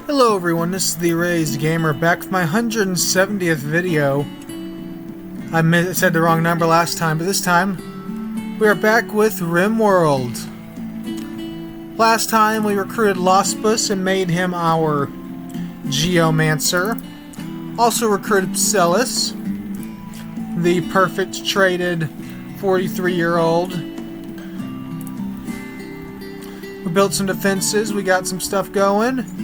Hello everyone, this is the RazedGamer back with my 170th video. I said the wrong number last time, but this time we are back with Rimworld. Last time we recruited Lospus and made him our Geomancer. Also recruited Celis, the perfect traded 43-year-old. We built some defenses, we got some stuff going.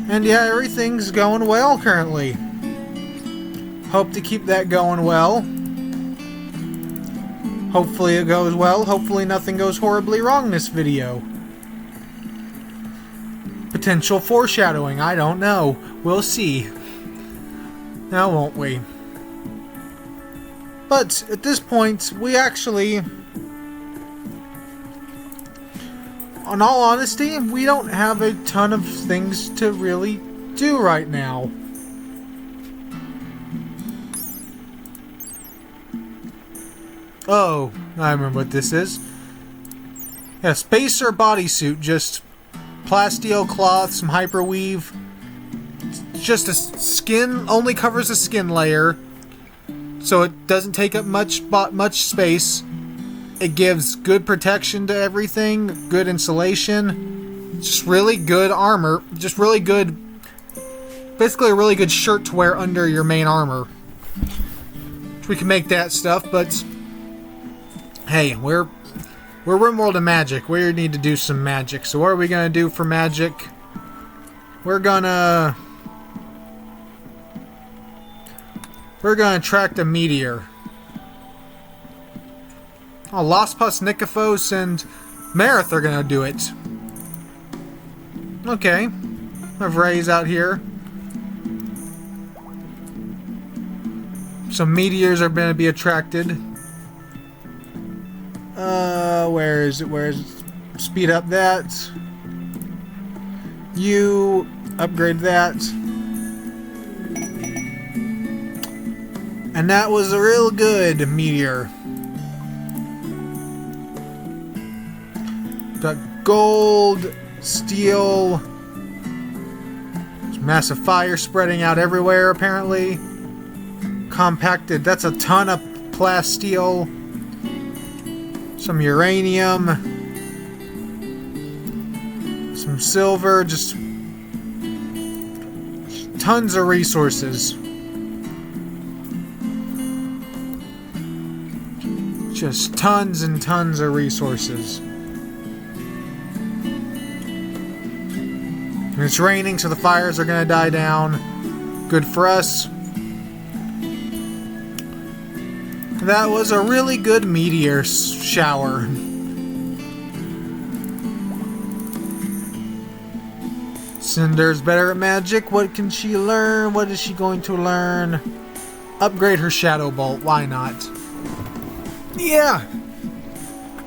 And yeah, everything's going well currently. Hope to keep that going well. Hopefully it goes well. Hopefully nothing goes horribly wrong this video. Potential foreshadowing, I don't know. We'll see. Now won't we? But at this point, we actually... in all honesty, we don't have a ton of things to really do right now. Oh, I remember what this is. Yeah, spacer bodysuit, just plasteel cloth, some hyperweave. Just a skin, only covers a skin layer, so it doesn't take up much space. It gives good protection to everything, good insulation, just really good armor, just really good, basically a really good shirt to wear under your main armor. We can make that stuff, but hey, we're Rimworld of magic. We need to do some magic. So what are we gonna do for magic? We're gonna attract a meteor. Oh, Lospus, Nikophos, and Marith are gonna do it. Okay. I have Rays out here. Some meteors are gonna be attracted. Where is it? Where is it? Speed up that. You upgrade that. And that was a real good meteor. Got gold, steel, massive fire spreading out everywhere apparently. Compacted, that's a ton of plasteel. Some uranium. Some silver, just tons of resources. Just tons and tons of resources. And it's raining, so the fires are gonna die down. Good for us. That was a really good meteor shower. Cinder's better at magic. What can she learn? What is she going to learn? Upgrade her Shadow Bolt. Why not? Yeah!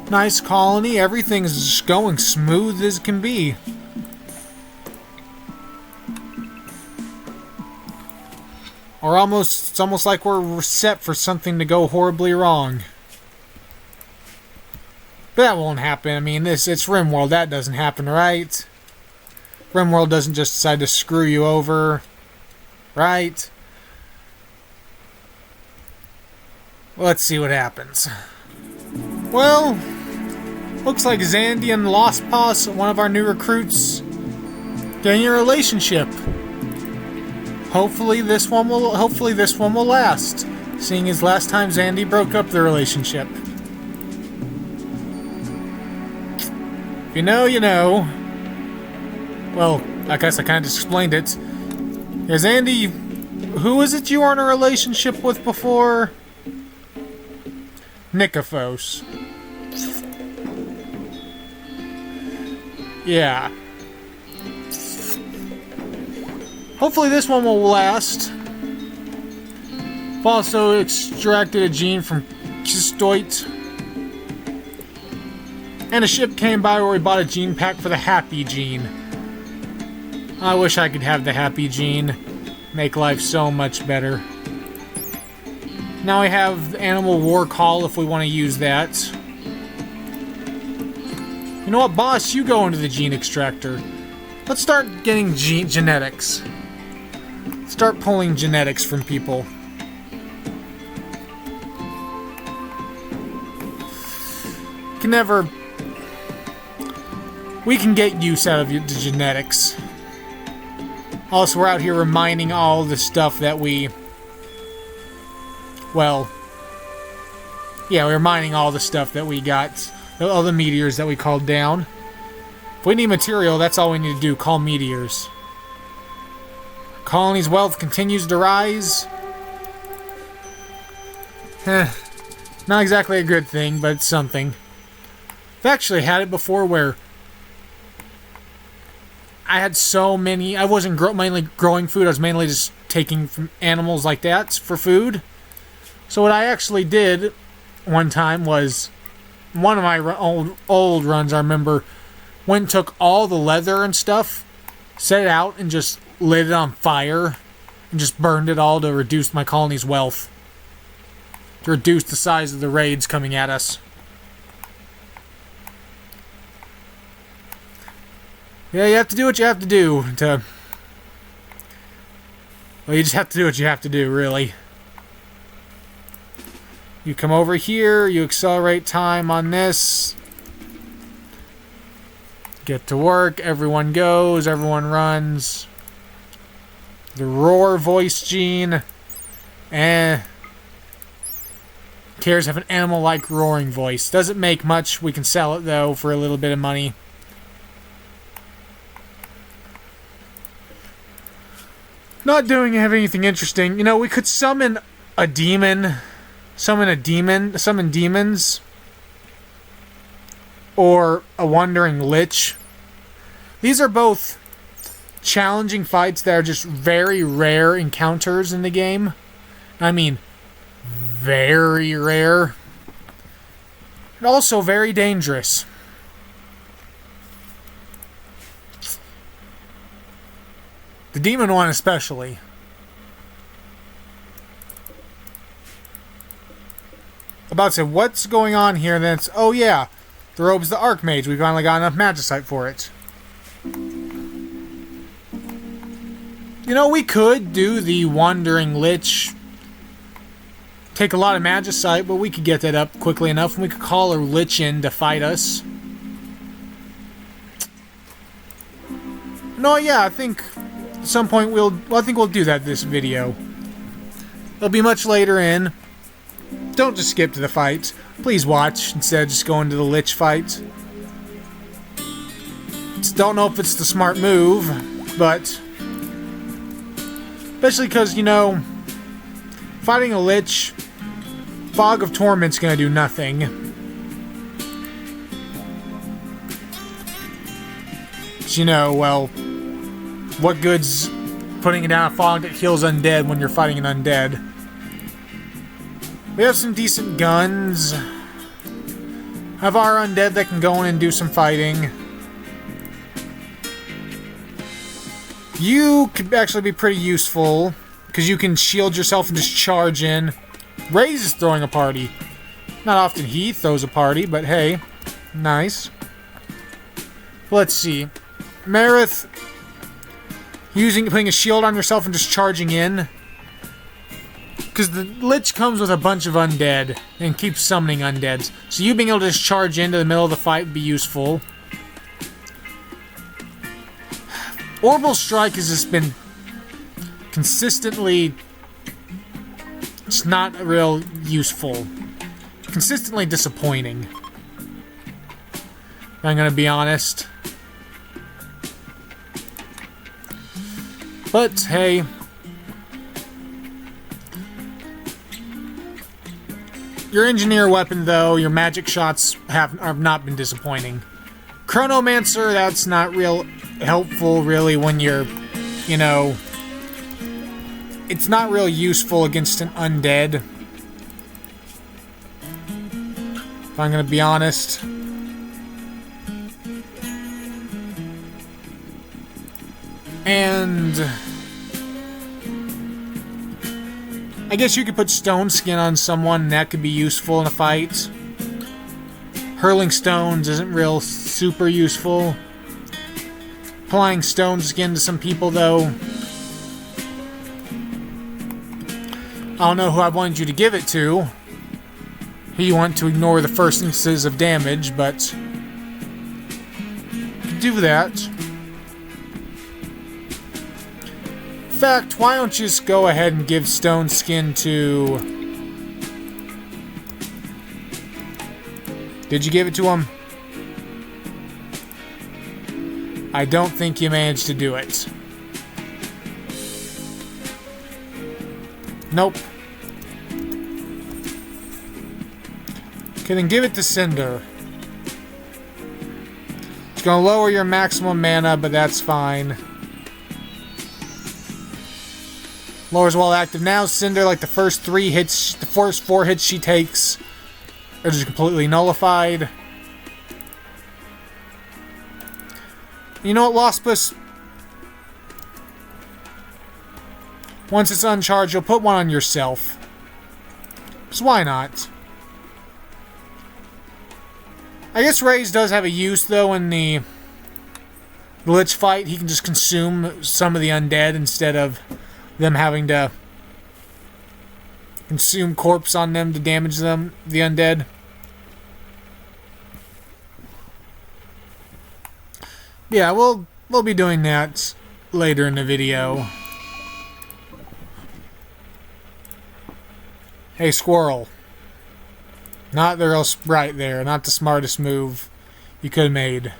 Nice colony. Everything's just going smooth as can be. Or it's almost like we're set for something to go horribly wrong. But that won't happen. I mean, it's Rimworld. That doesn't happen, right? Rimworld doesn't just decide to screw you over, right? Well, let's see what happens. Well, looks like Zandy and Lospus, one of our new recruits, getting a relationship. Hopefully this one will last, seeing as last time Zandy broke up the relationship. If you know, you know. Well, I guess I kind of explained it. Yeah, Zandy, who is it you were in a relationship with before? Nikophos. Yeah. Hopefully this one will last. I've also extracted a gene from Kistoit. And a ship came by where we bought a gene pack for the Happy Gene. I wish I could have the Happy Gene. Make life so much better. Now we have Animal War Call if we want to use that. You know what, boss? You go into the gene extractor. Let's start getting genetics. Start pulling genetics from people. We can get use out of the genetics. Also, we're out here reminding all the stuff that we... Well... Yeah, we're mining all the stuff that we got. All the meteors that we called down. If we need material, that's all we need to do. Call meteors. Colony's wealth continues to rise. Not exactly a good thing, but it's something. I've actually had it before where I had so many... I wasn't mainly growing food. I was mainly just taking from animals like that for food. So what I actually did one time was... One of my old runs, I remember, went and took all the leather and stuff, set it out, and just lit it on fire, and just burned it all to reduce my colony's wealth. To reduce the size of the raids coming at us. Yeah, you have to do what you have to do to... Well, you just have to do what you have to do, really. You come over here, you accelerate time on this. Get to work, everyone goes, everyone runs. The roar voice gene. Cares have an animal-like roaring voice. Doesn't make much, we can sell it though for a little bit of money. Not doing anything interesting. You know, we could summon a demon. Summon demons. Or a wandering lich. These are both challenging fights that are just very rare encounters in the game. I mean, very rare. And also very dangerous. The demon one especially. About to say, what's going on here? And then it's, oh yeah, the robe's the Archmage. We finally got enough magicite for it. You know, we could do the Wandering Lich. Take a lot of magicite, but we could get that up quickly enough, and we could call a Lich in to fight us. No, yeah, I think at some point we'll do that this video. It'll be much later in. Don't just skip to the fights. Please watch instead of just going to the Lich fight. Just don't know if it's the smart move, but... Especially because, you know, fighting a Lich, Fog of Torment's gonna do nothing. But, you know, well, what good's putting down a fog that kills undead when you're fighting an undead? We have some decent guns. Have our undead that can go in and do some fighting. You could actually be pretty useful, because you can shield yourself and just charge in. Raze is throwing a party. Not often he throws a party, but hey, nice. Let's see. Marith, putting a shield on yourself and just charging in. Because the Lich comes with a bunch of undead and keeps summoning undeads. So you being able to just charge into the middle of the fight would be useful. Orbital Strike has just been consistently... It's not real useful. Consistently disappointing. I'm gonna be honest. But, hey... Your engineer weapon, though, your magic shots have not been disappointing. Chronomancer, that's not real helpful, really, when you're, you know... It's not real useful against an undead. If I'm gonna be honest. And... I guess you could put stone skin on someone, and that could be useful in a fight. Hurling stones isn't real super useful. applying stone skin to some people, though. I don't know who I wanted you to give it to. You want to ignore the first instances of damage, but do that. In fact, why don't you just go ahead and give stone skin to... Did you give it to him? I don't think you managed to do it. Nope. Okay, then give it to Cinder. It's gonna lower your maximum mana, but that's fine. Lowers while active. Now Cinder, like the first 3 hits, the first 4 hits she takes are just completely nullified. You know what, Lospus? Once it's uncharged, you'll put one on yourself. So why not? I guess Raze does have a use, though, in the Lich fight. He can just consume some of the undead instead of them having to consume corpse on them to damage them, the undead. Yeah, we'll be doing that later in the video. Hey, squirrel. Not the real sprite there. Not the smartest move you could have made.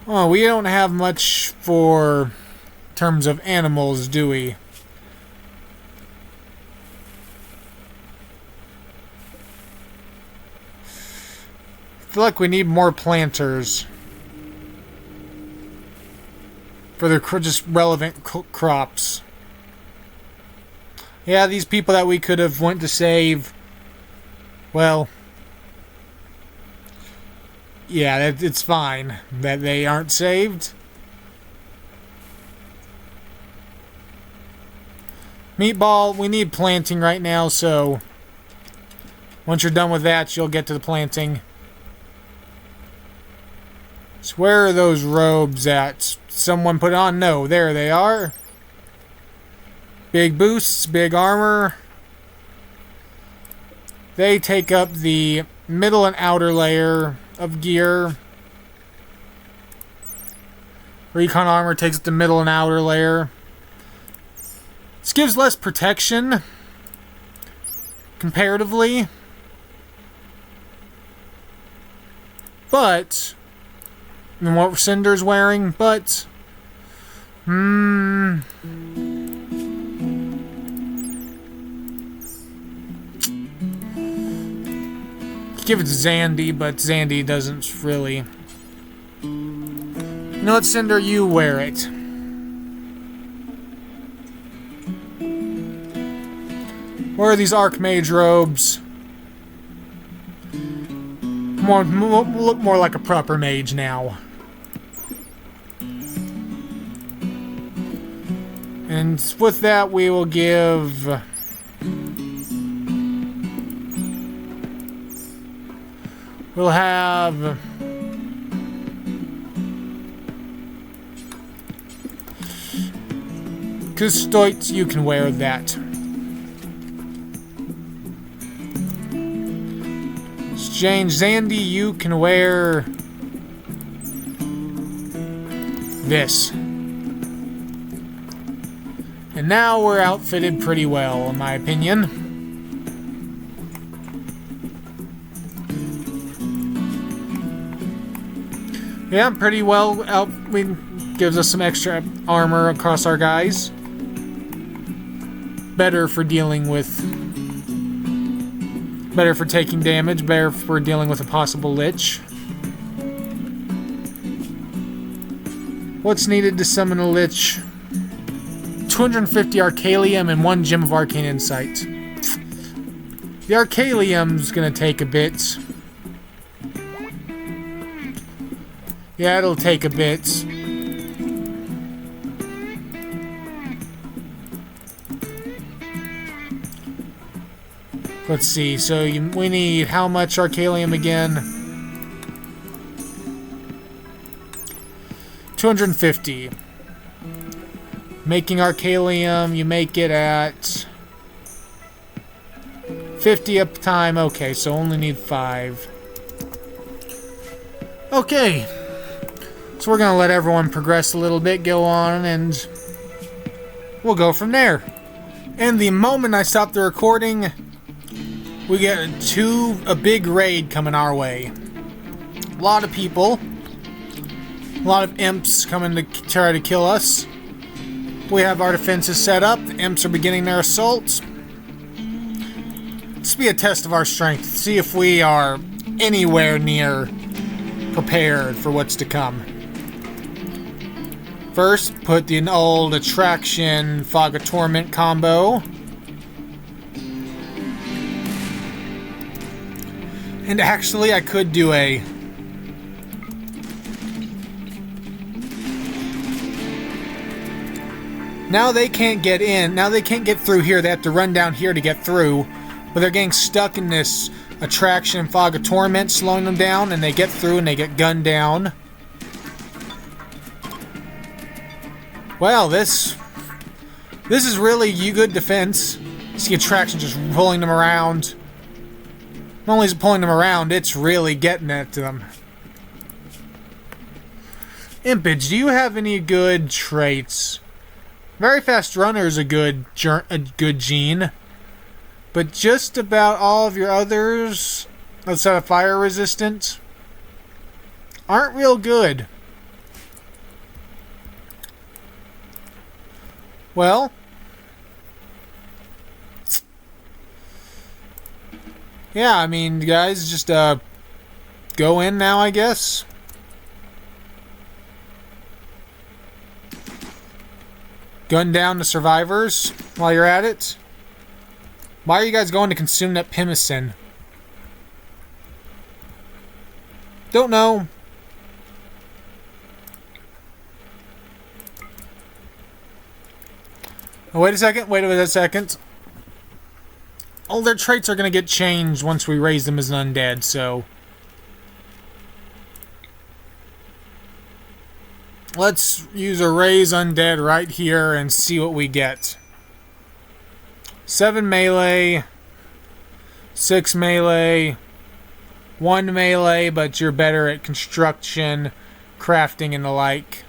Oh, we don't have much for terms of animals, do we? I feel like we need more planters for the just relevant crops. Yeah, these people that we could have went to save, well, yeah, it's fine that they aren't saved. Meatball, we need planting right now, so once you're done with that, you'll get to the planting. So where are those robes at? Someone put on? No, there they are. Big boosts, big armor. They take up the middle and outer layer of gear. Recon armor takes up the middle and outer layer. This gives less protection, comparatively. But, than what Cinder's wearing, but... Give it to Zandy, but Zandy doesn't really... You know what, Cinder? You wear it. Where are these Archmage robes? Look more like a proper mage now. And with that, we will give... We'll have... Custoit, you can wear that. Exchange. Zandy, you can wear... this. And now we're outfitted pretty well, in my opinion. Yeah, pretty well out. Gives us some extra armor across our guys. Better for dealing with... Better for taking damage. Better for dealing with a possible Lich. What's needed to summon a Lich? 250 Arcalium and 1 Gem of Arcane Insight. The Arcalium's gonna take a bit. Yeah, it'll take a bit. Let's see, so we need how much Arcalium again? 250. Making Arcalium, you make it at 50 up time. Okay, so only need 5. Okay. So we're going to let everyone progress a little bit, go on, and we'll go from there. And the moment I stop the recording, we get a big raid coming our way. A lot of people. A lot of imps coming to try to kill us. We have our defenses set up. The imps are beginning their assault. This will be a test of our strength. See if we are anywhere near prepared for what's to come. First, put the old attraction Fog of Torment combo. And actually, I could do a... Now they can't get in. Now they can't get through here. They have to run down here to get through. But they're getting stuck in this attraction Fog of Torment, slowing them down, and they get through and they get gunned down. Well, this is really good defense. See attraction just pulling them around. Not only is it pulling them around, it's really getting at them. Impage, do you have any good traits? Very fast runner is a good gene. But just about all of your others, outside of fire resistant, aren't real good. Well, yeah, I mean, guys, just go in now, I guess. Gun down the survivors while you're at it. Why are you guys going to consume that pimicin? Don't know. Oh, wait a second. Wait a second. All their traits are going to get changed once we raise them as an undead, so... Let's use a raise undead right here and see what we get. 7 melee, 6 melee, 1 melee, but you're better at construction, crafting, and the like.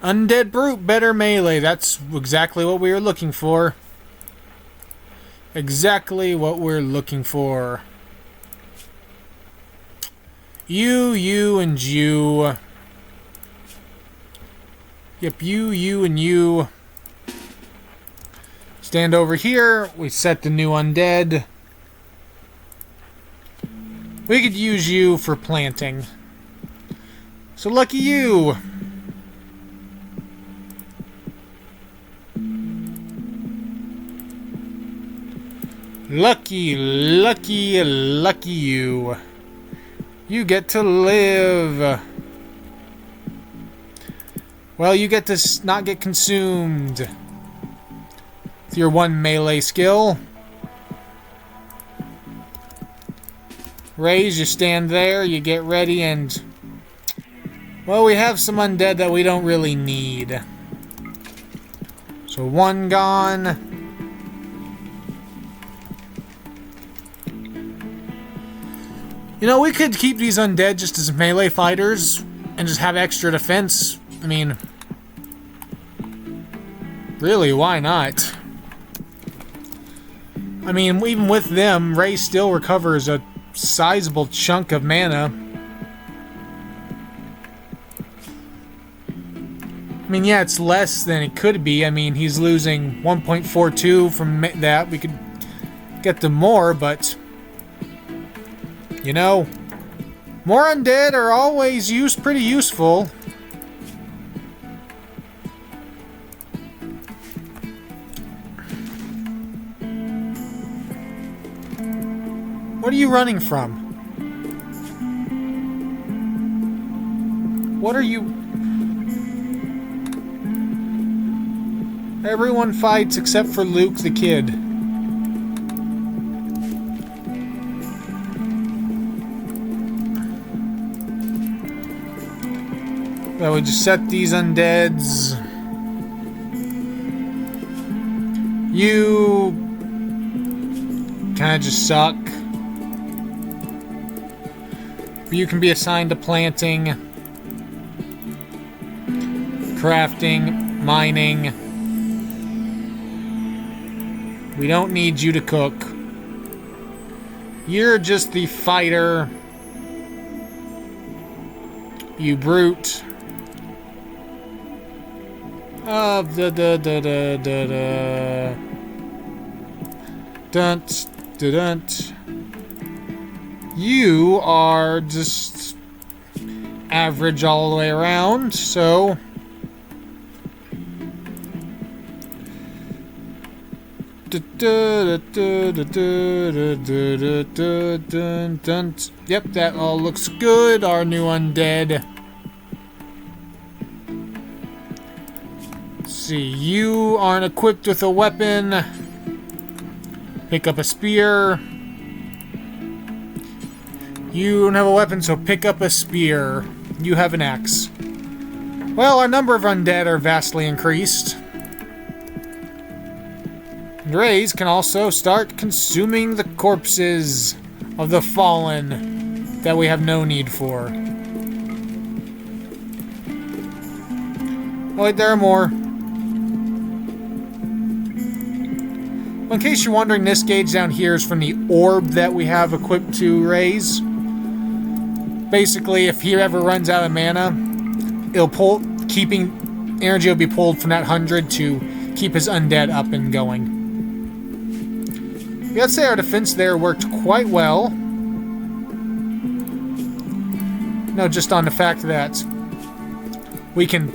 Undead Brute, better melee. That's exactly what we were looking for. Exactly what we're looking for. You, and you. Yep, you, and you. Stand over here. We set the new undead. We could use you for planting. So lucky you. Lucky you. You get to live. Well, you get to not get consumed. With your 1 melee skill. Raise, you stand there, you get ready, and... Well, we have some undead that we don't really need. So 1 gone. You know, we could keep these undead just as melee fighters and just have extra defense. I mean, really, why not? I mean, even with them, Ray still recovers a sizable chunk of mana. I mean, yeah, it's less than it could be. I mean, he's losing 1.42 from that. We could get them more, but... You know, more undead are always pretty useful. What are you running from? What are you... Everyone fights except for Luke the kid. Well, we just set these undeads. You kind of just suck. You can be assigned to planting, crafting, mining. We don't need you to cook. You're just the fighter. You brute. Of the dunt. You are just average all the way around, so yep, that all looks good. Our new undead. Let's see, you aren't equipped with a weapon. Pick up a spear. You don't have a weapon, so pick up a spear. You have an axe. Well, our number of undead are vastly increased. And Rays can also start consuming the corpses of the fallen that we have no need for. Oh wait, there are more. Well, in case you're wondering, this gauge down here is from the orb that we have equipped to Rays. Basically, if he ever runs out of mana, it'll pull, energy will be pulled from that 100 to keep his undead up and going. Let's say our defense there worked quite well. No, just on the fact that we can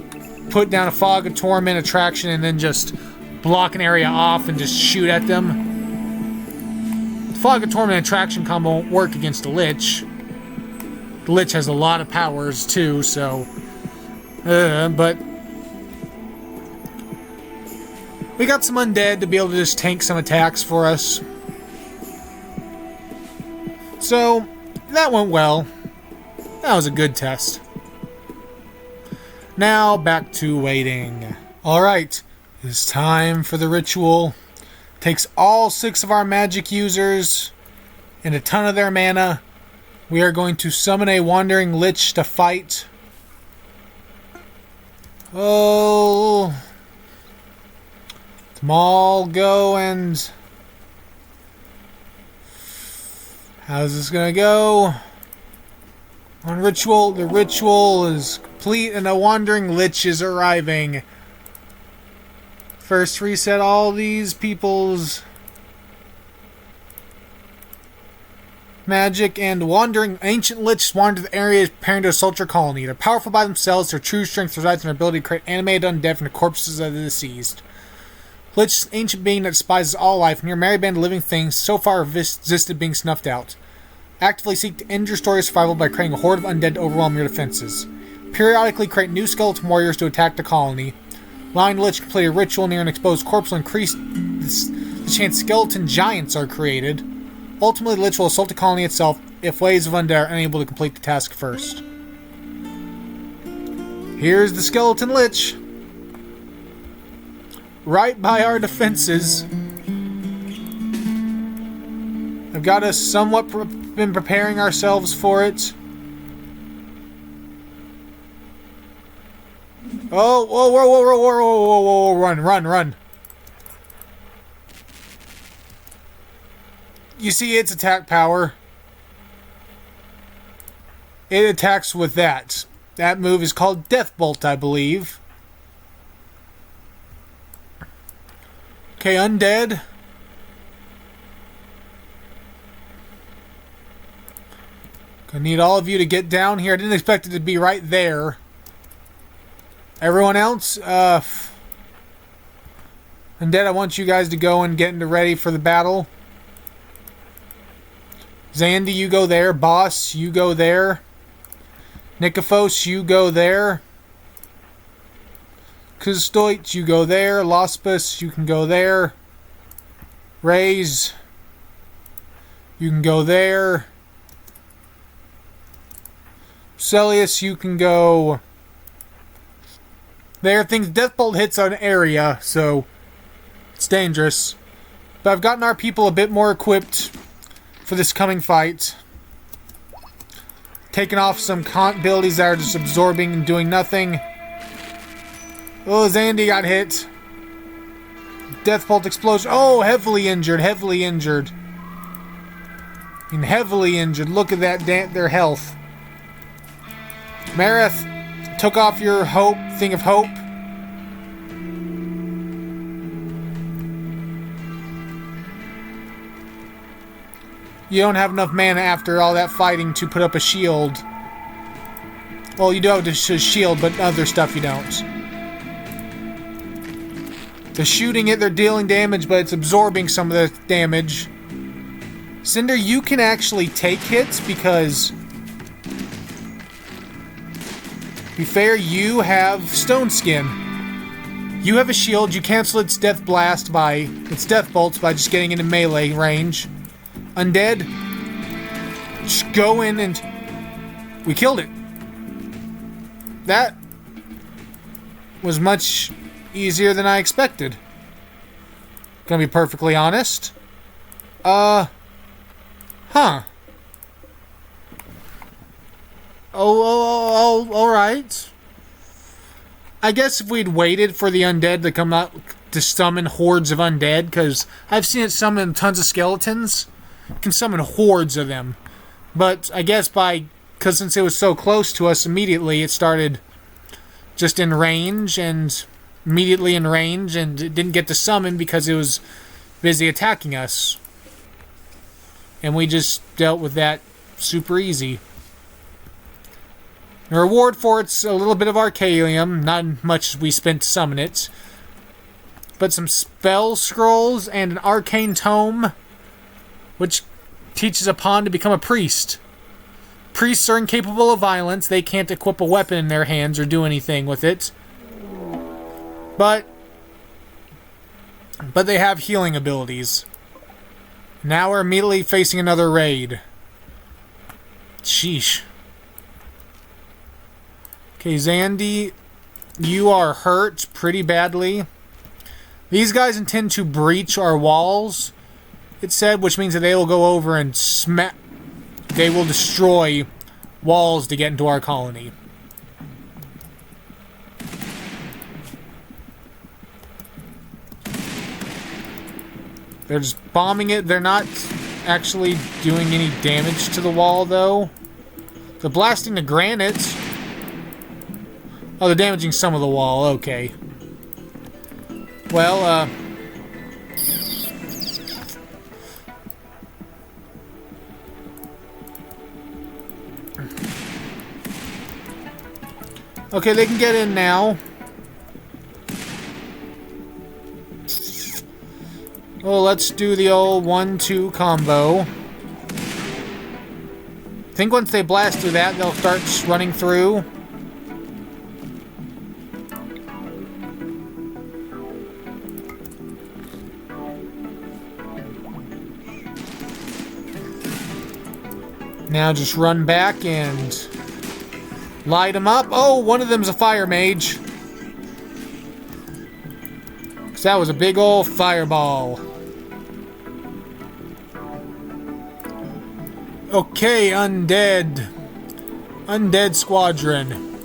put down a Fog of Torment attraction and then just block an area off and just shoot at them. The Fog of Torment attraction combo won't work against a Lich. The Lich has a lot of powers too, so... but... we got some undead to be able to just tank some attacks for us. So, that went well. That was a good test. Now, back to waiting. Alright, it's time for the ritual. Takes all 6 of our magic users and a ton of their mana. We are going to summon a wandering Lich to fight. Oh... Come all go and... how's this gonna go? On ritual, the ritual is complete and a wandering Lich is arriving. First reset all these people's magic, and wandering ancient Lich wander the area preparing to assault your colony. They're powerful by themselves, their true strength resides in their ability to create animated undead from the corpses of the deceased. Lich, ancient being that despises all life, and your merry band of living things so far resisted being snuffed out. Actively seek to end your story of survival by creating a horde of undead to overwhelm your defenses. Periodically create new skeleton warriors to attack the colony. Allowing the Lich to complete a ritual near an exposed corpse will increase the chance skeleton giants are created. Ultimately, the Lich will assault the colony itself if waves of undead are unable to complete the task first. Here's the skeleton Lich. Right by our defenses. I've got us somewhat been preparing ourselves for it. Oh, whoa, whoa, whoa, whoa, whoa, whoa, whoa, whoa, run, run, run. You see its attack power. It attacks with that. That move is called Death Bolt, I believe. Okay, undead. Gonna need all of you to get down here. I didn't expect it to be right there. Everyone else, undead, I want you guys to go and get into ready for the battle. Zandy, you go there. Boss, you go there. Nikophos, you go there. Kustoit, you go there. Lospus, you can go there. Raze, you can go there. Celius, you can go There are things. Deathbolt hits an area, so it's dangerous. But I've gotten our people a bit more equipped for this coming fight. Taking off some abilities that are just absorbing and doing nothing. Oh, Zandy got hit. Deathbolt explosion. Oh, heavily injured, heavily injured. I mean, heavily injured. Look at that, their health. Mareth took off your hope, thing of hope. You don't have enough mana after all that fighting to put up a shield. Well, you do have a shield, but other stuff you don't. They're shooting it, they're dealing damage, but it's absorbing some of the damage. Cinder, you can actually take hits because, to be fair, you have Stone Skin. You have a shield, you cancel its death blast by, its death bolts by just getting into melee range. Undead, just go in and we killed it. That was much easier than I expected. Gonna be perfectly honest. Huh. Oh, alright. I guess if we'd waited for the undead to come out to summon hordes of undead, because I've seen it summon tons of skeletons. It can summon hordes of them. But I guess because since it was so close to us immediately, it started just in range and immediately in range, and it didn't get to summon because it was busy attacking us. And we just dealt with that super easy. The reward for it's a little bit of Arcalium, not much we spent to summon it. But some spell scrolls and an arcane tome, which teaches a pawn to become a priest. Priests are incapable of violence. They can't equip a weapon in their hands or do anything with it. But they have healing abilities. Now we're immediately facing another raid. Sheesh. Okay, Zandy, you are hurt pretty badly. These guys intend to breach our walls, it said, which means that they will go over and smack. They will destroy walls to get into our colony. They're just bombing it. They're not actually doing any damage to the wall, though. They're blasting the granite. Oh, they're damaging some of the wall. Okay. Well, okay, they can get in now. Well, let's do the old 1-2 combo. I think once they blast through that, they'll start running through. Now just run back and light them up. Oh, one of them's a fire mage. 'Cause that was a big old fireball. Okay, undead. Undead squadron.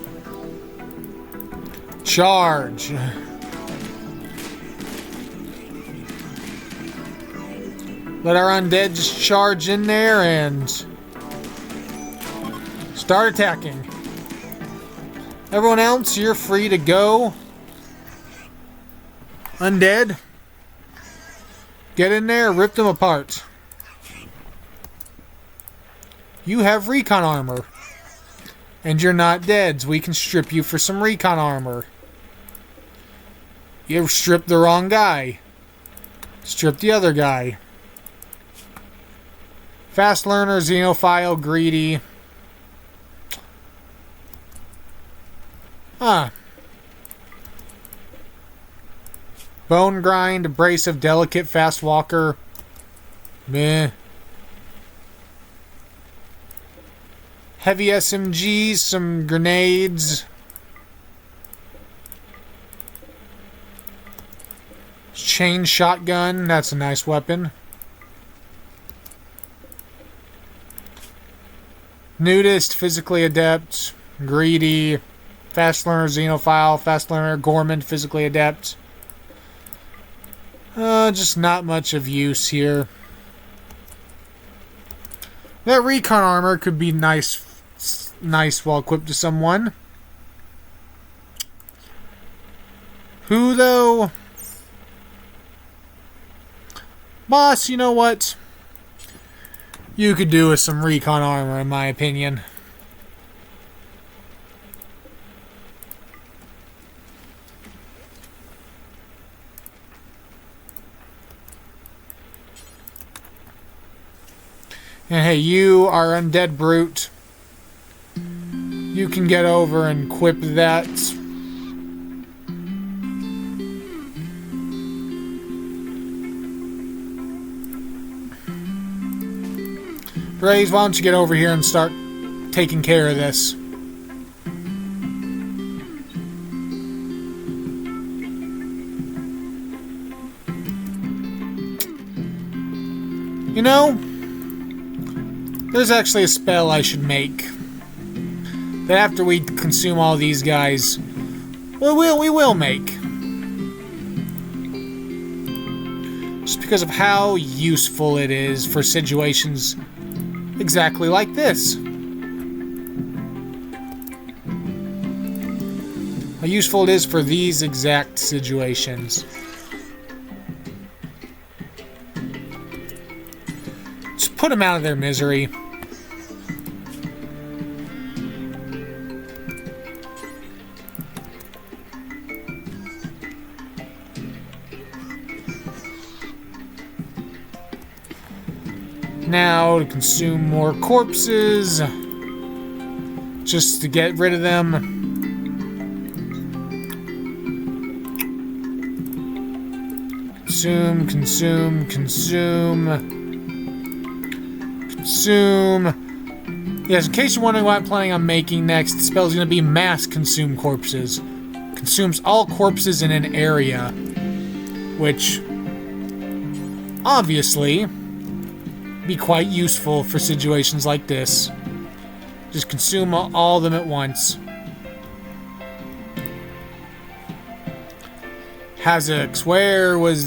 Charge. Let our undead just charge in there and start attacking. Everyone else, you're free to go. Undead, get in there, rip them apart. You have recon armor. And you're not dead, so we can strip you for some recon armor. You stripped the wrong guy. Strip the other guy. Fast learner, xenophile, greedy. Huh. Bone grind, abrasive, delicate, fast walker. Meh. Heavy SMGs, some grenades. chain shotgun. That's a nice weapon. Nudist, physically adept, greedy, fast learner, xenophile, fast learner, gourmand, physically adept. Just not much of use here. That recon armor could be nice while equipped to someone. Who, though? Boss, you know what? You could do with some recon armor, in my opinion. And hey, you are undead brute. You can get over and equip that. Raze, why don't you get over here and start taking care of this? You know, there's actually a spell I should make. That after we consume all these guys, we will make. Just because of how useful it is for situations exactly like this. How useful it is for these exact situations. Just put them out of their misery. Now to consume more corpses, just to get rid of them. Consume, consume, consume, consume. Yes, in case you're wondering what I'm planning on making next, the spell is going to be mass consume corpses. Consumes all corpses in an area, which obviously be quite useful for situations like this. Just consume all of them at once. Hazix, where is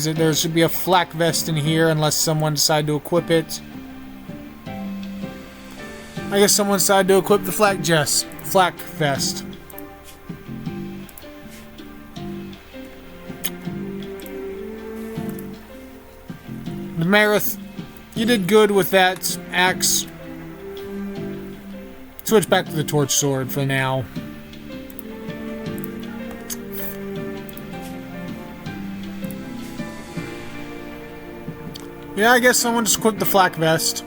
it? There should be a flak vest in here unless someone decided to equip it. I guess someone decided to equip the flak vest. Marith, you did good with that axe. Switch back to the torch sword for now. Yeah, I guess someone just equipped the flak vest.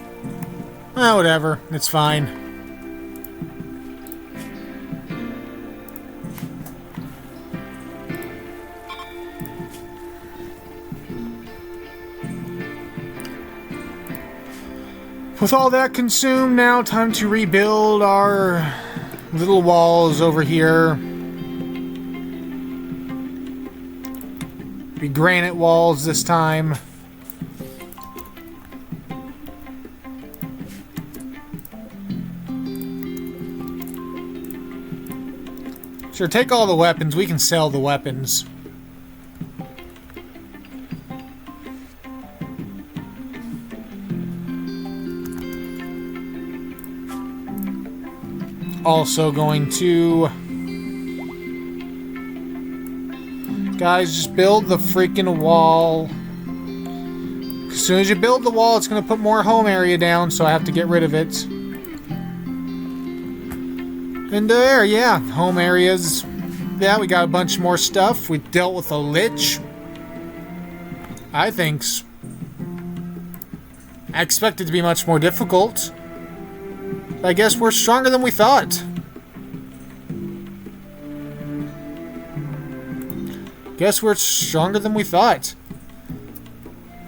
Whatever, it's fine. With all that consumed, now time to rebuild our little walls over here. Be granite walls this time. Sure, take all the weapons. We can sell the weapons. Also going to... Guys, just build the freaking wall. As soon as you build the wall, it's going to put more home area down, so I have to get rid of it. And there, yeah, home areas. Yeah, we got a bunch more stuff. We dealt with a Lich. I expect it to be much more difficult. I guess we're stronger than we thought.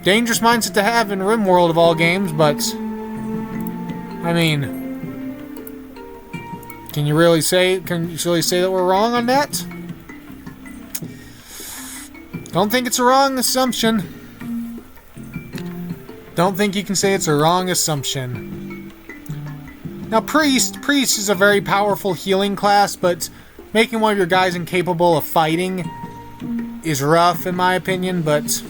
Dangerous mindset to have in Rimworld of all games, but... I mean... Can you really say that we're wrong on that? Don't think it's a wrong assumption. Don't think you can say it's a wrong assumption. Now, Priest is a very powerful healing class, but making one of your guys incapable of fighting is rough, in my opinion, but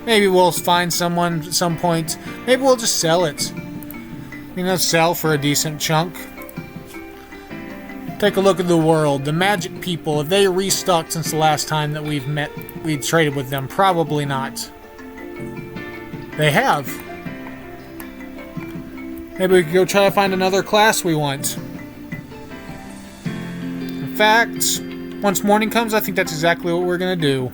maybe we'll find someone at some point. Maybe we'll just sell it. You know, sell for a decent chunk. Take a look at the world. The magic people, have they restocked since the last time that we traded with them? Probably not. They have. Maybe we could go try to find another class we want. In fact, once morning comes, I think that's exactly what we're gonna do.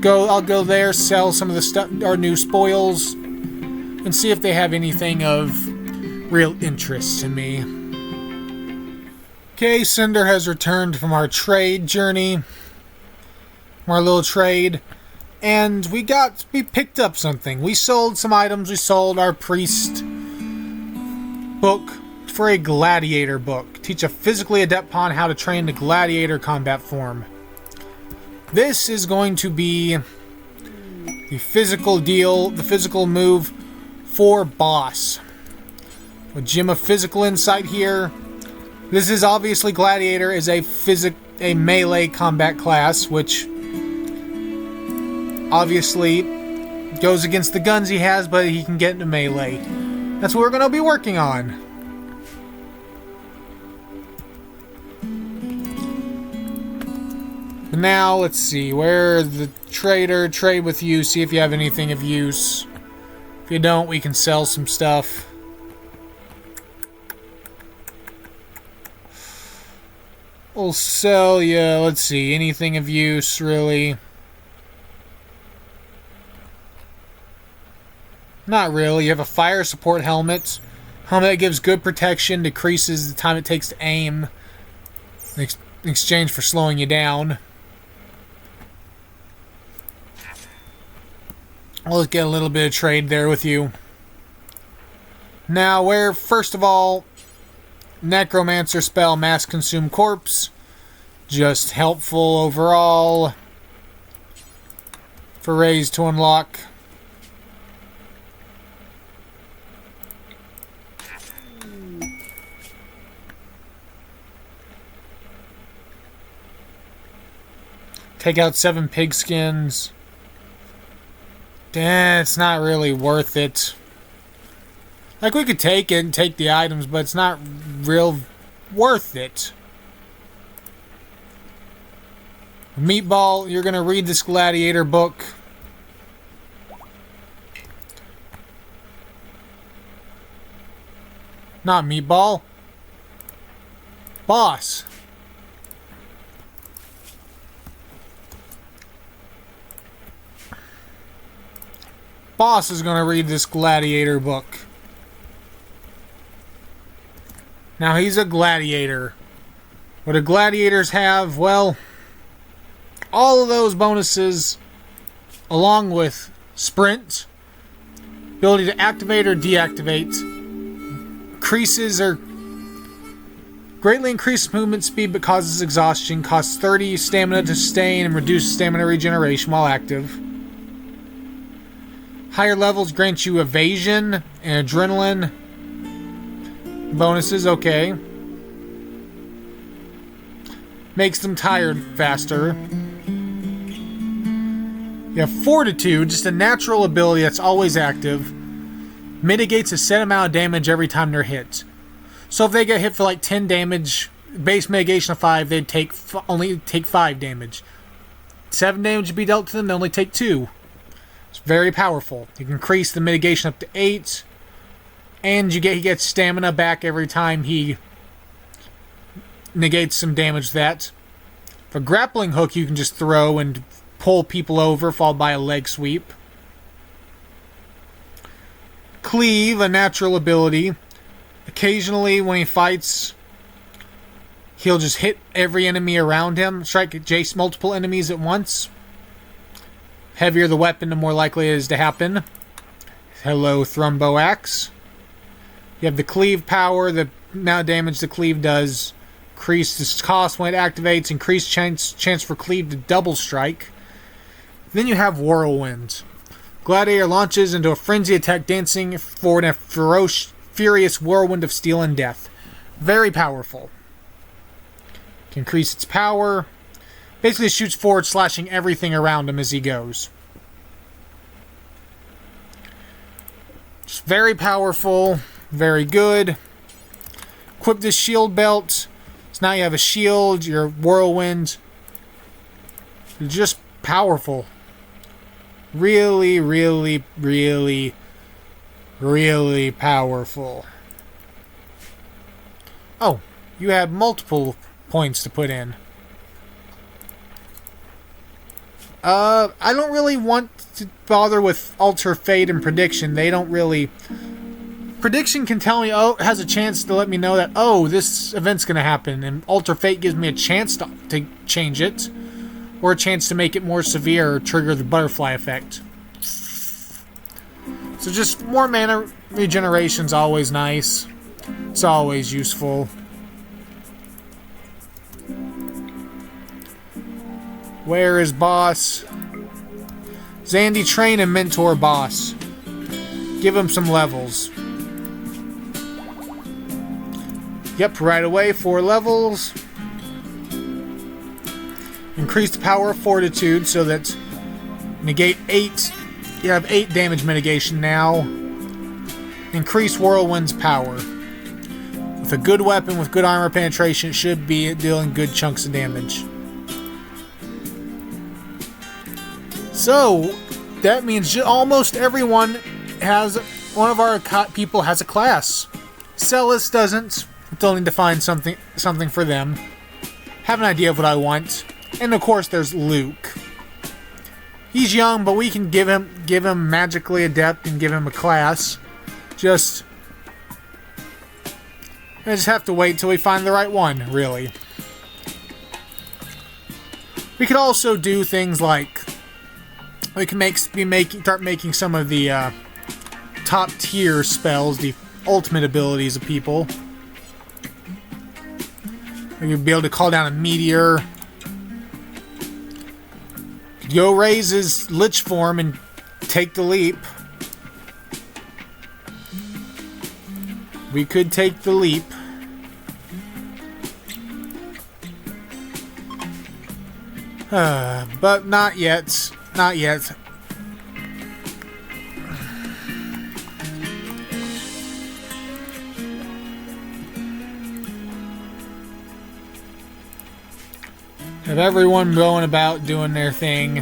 I'll go there, sell some of the stuff, our new spoils, and see if they have anything of real interest to me. Okay, Cinder has returned from our trade journey. From our little trade. And we picked up something. We sold some items. We sold our priest book for a gladiator book. Teach a physically adept pawn how to train the gladiator combat form. This is going to be the physical deal, the physical move for boss. A gem of physical insight here. This is obviously Gladiator is a melee combat class, which obviously goes against the guns he has, but he can get into melee. That's what we're going to be working on. Now, let's see. Where the trader? Trade with you. See if you have anything of use. If you don't, we can sell some stuff. We'll sell you, let's see, anything of use, really. Not really. You have a fire support helmet. Helmet that gives good protection, decreases the time it takes to aim, in exchange for slowing you down. I'll just get a little bit of trade there with you. Now, first of all, Necromancer spell, Mass Consume Corpse. Just helpful overall. For raise to unlock. Take out 7 pigskins. It's not really worth it. Like, we could take it and take the items, but it's not real worth it. Meatball, you're going to read this gladiator book. Not Meatball. Boss. Boss is going to read this gladiator book. Now, he's a gladiator. What do gladiators have? Well, all of those bonuses, along with sprint, ability to activate or deactivate, increases or greatly increases movement speed but causes exhaustion, costs 30 stamina to sustain, and reduces stamina regeneration while active. Higher levels grant you evasion and adrenaline bonuses, okay. Makes them tired faster. You have Fortitude, just a natural ability that's always active. Mitigates a set amount of damage every time they're hit. So if they get hit for like 10 damage, base mitigation of 5, they'd only take 5 damage. 7 damage would be dealt to them, they only take 2. It's very powerful. You can increase the mitigation up to 8. And he gets stamina back every time he negates some damage to that. For grappling hook, you can just throw and pull people over, followed by a leg sweep. Cleave, a natural ability. Occasionally, when he fights, he'll just hit every enemy around him. Strike Jace multiple enemies at once. Heavier the weapon, the more likely it is to happen. Hello, Thrumbo Axe. You have the cleave power, the amount of damage the cleave does. Increase the cost when it activates. Increased chance for cleave to double strike. Then you have Whirlwind. Gladiator launches into a frenzy attack, dancing forward in a furious whirlwind of steel and death. Very powerful. Can increase its power. Basically shoots forward, slashing everything around him as he goes. Just very powerful. Very good. Equip this shield belt. So now you have a shield, your whirlwind. Just powerful. Really, really, really, really powerful. Oh, you have multiple points to put in. I don't really want to bother with Alter Fate and Prediction. They don't really... Prediction can tell me, oh, it has a chance to let me know that, oh, this event's going to happen. And Alter Fate gives me a chance to change it. Or a chance to make it more severe or trigger the butterfly effect. So just more mana regeneration's always nice. It's always useful. Where is boss? Zandy, train and mentor boss. Give him some levels. Yep, right away, 4 levels. Increase the power of fortitude so that negate 8. You have 8 damage mitigation now. Increase Whirlwind's power. With a good weapon with good armor penetration, it should be dealing good chunks of damage. So, that means almost everyone has... One of our people has a class. Celis doesn't. Still need to find something for them. Have an idea of what I want. And of course there's Luke. He's young, but we can give him magically adept and give him a class. I just have to wait till we find the right one, really. We could also do things like we can start making some of the top tier spells, the ultimate abilities of people. We could be able to call down a meteor. Go raise his Lich form and take the leap. We could take the leap. But not yet. Not yet. Have everyone going about doing their thing.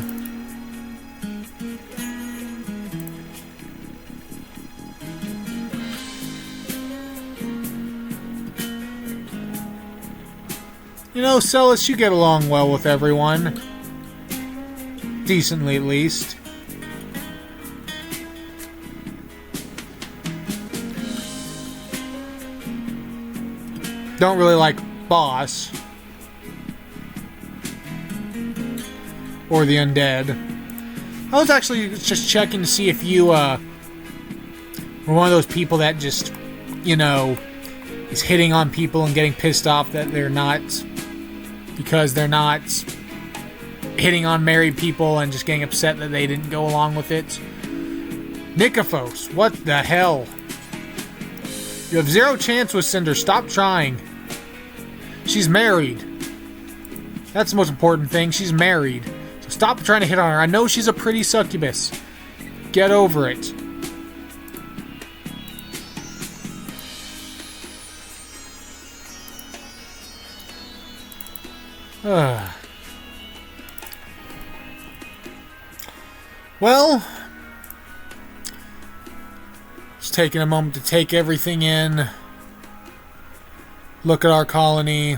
You know, Celis, you get along well with everyone. Decently, at least. Don't really like Boss. Or the undead. I was actually just checking to see if you, were one of those people that just, you know, is hitting on people and getting pissed off that they're not, because they're not hitting on married people and just getting upset that they didn't go along with it. Nikophos, what the hell? You have 0 chance with Cinder. Stop trying. She's married. That's the most important thing. She's married. So stop trying to hit on her. I know she's a pretty succubus. Get over it. Well, just taking a moment to take everything in. Look at our colony.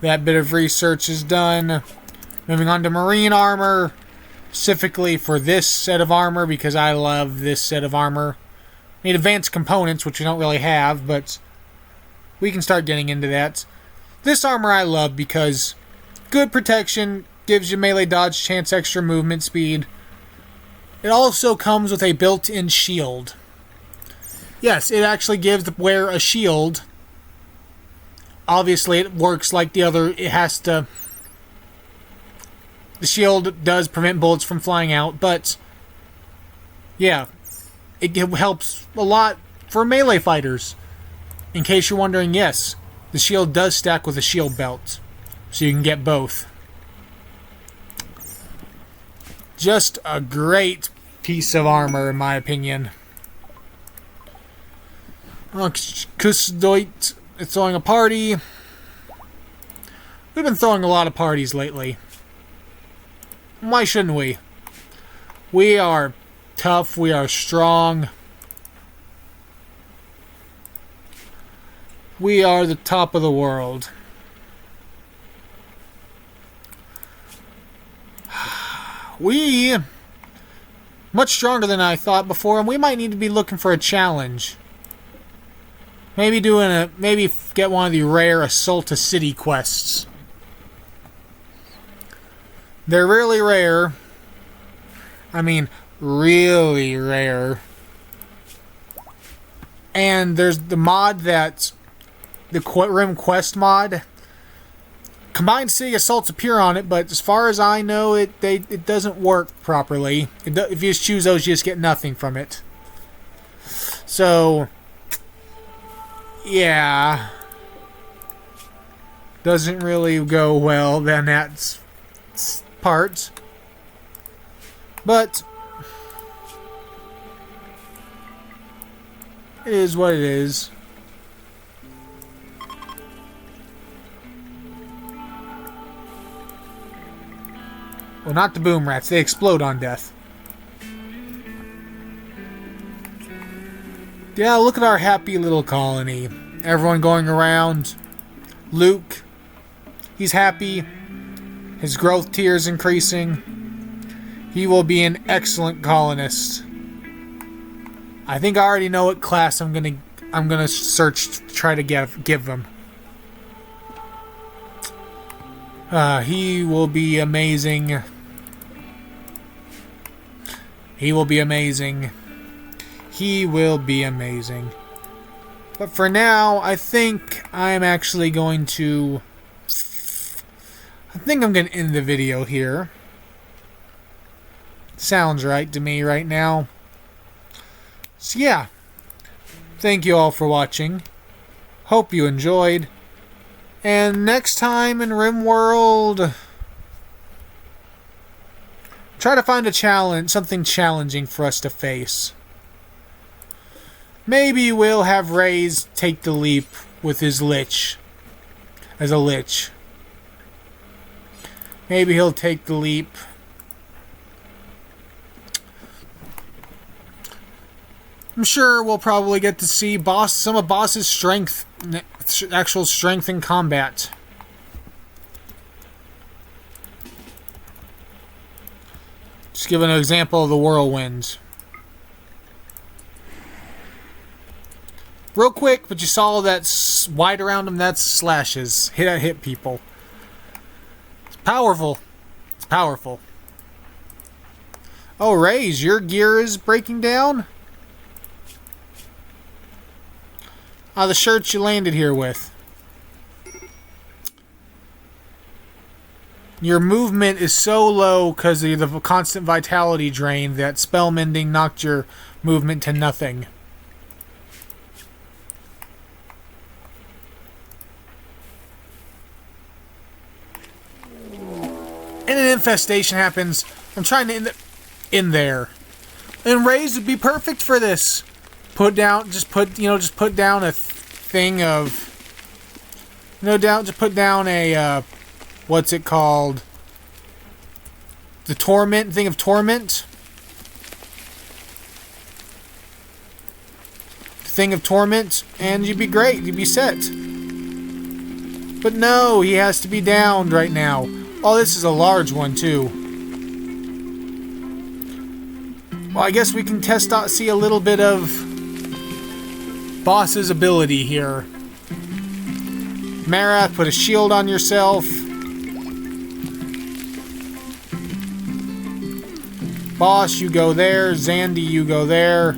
That bit of research is done. Moving on to marine armor. Specifically for this set of armor, because I love this set of armor. Need advanced components, which we don't really have, but we can start getting into that. This armor I love because good protection, gives you melee dodge chance, extra movement speed. It also comes with a built-in shield. Yes, it actually gives the wearer a shield obviously it works like the other. It has to... The shield does prevent bullets from flying out, but... Yeah. It helps a lot for melee fighters. In case you're wondering, yes, the shield does stack with a shield belt. So you can get both. Just a great piece of armor, in my opinion. Kusdoit is throwing a party. We've been throwing a lot of parties lately. Why shouldn't we? We are tough. We are strong. We are the top of the world. We much stronger than I thought before, and we might need to be looking for a challenge. Maybe get one of the rare Assault a City quests. They're really rare. I mean, really rare. And there's the mod that's the Rim Quest mod. Combined City Assaults appear on it, but as far as I know, it doesn't work properly. If you just choose those, you just get nothing from it. So, yeah, doesn't really go well then that part. But it is what it is. Well, not the boom rats. They explode on death. Yeah, look at our happy little colony. Everyone going around. Luke, he's happy. His growth tier is increasing. He will be an excellent colonist. I think I already know what class I'm gonna search to try to give him. He will be amazing. He will be amazing. He will be amazing. But for now, I think I'm actually going to... I'm going to end the video here. Sounds right to me right now. So yeah. Thank you all for watching. Hope you enjoyed. And next time in Rimworld, try to find a challenge, something challenging for us to face. Maybe we'll have Raze take the leap with his Lich. As a Lich. Maybe he'll take the leap. I'm sure we'll probably get to see some of Boss's strength, actual strength in combat. Just give an example of the whirlwind. Real quick, but you saw that wide around him, that's slashes. Hit people. It's powerful. It's powerful. Oh, Raze, your gear is breaking down? The shirts you landed here with. Your movement is so low because of the constant vitality drain that spell mending knocked your movement to nothing. And an infestation happens. I'm trying to end in there. And Raze would be perfect for this. Just put down a thing of, just put down a, what's it called? The torment, thing of torment. Thing of torment, and you'd be great, you'd be set. But no, he has to be downed right now. Oh, this is a large one too. Well, I guess we can see a little bit of Boss's ability here. Marath, put a shield on yourself. Boss, you go there. Zandy, you go there.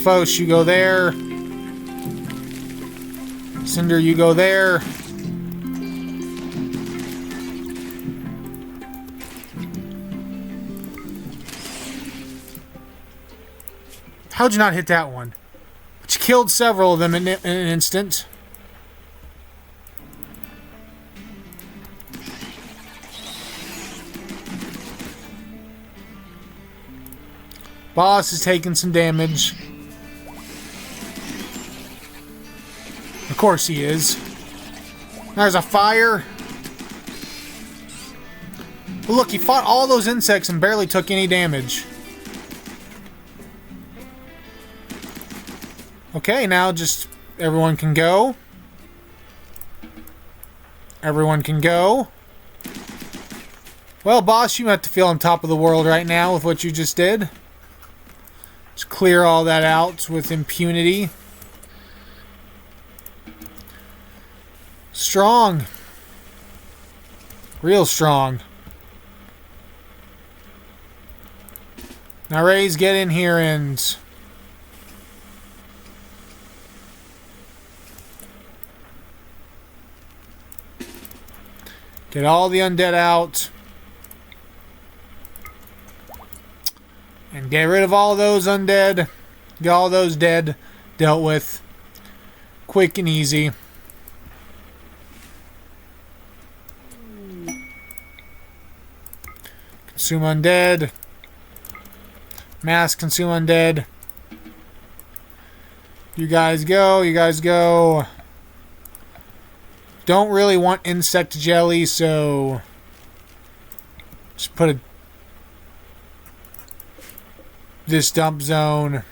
Orphos, you go there. Cinder, you go there. How'd you not hit that one? But you killed several of them in an instant. Boss is taking some damage. Of course he is. There's a fire. But look, he fought all those insects and barely took any damage. Okay, now just everyone can go. Everyone can go. Well, boss, you have to feel on top of the world right now with what you just did. Just clear all that out with impunity. Strong. Real strong. Now, Raze, get in here and... get all the undead out. And get rid of all those undead. Get all those dead dealt with. Quick and easy. Consume undead. Mass consume undead. You guys go. You guys go. Don't really want insect jelly, so just put this dump zone.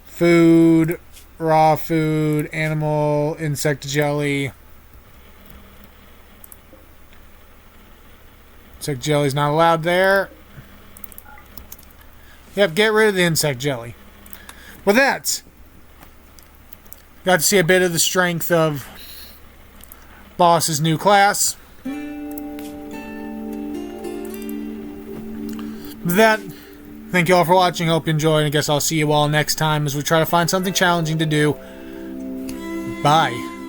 Food, raw food, animal, insect jelly. Insect jelly's not allowed there. Yep, get rid of the insect jelly. With that, got to see a bit of the strength of boss's new class. With that, thank you all for watching. Hope you enjoyed. I guess I'll see you all next time as we try to find something challenging to do. Bye.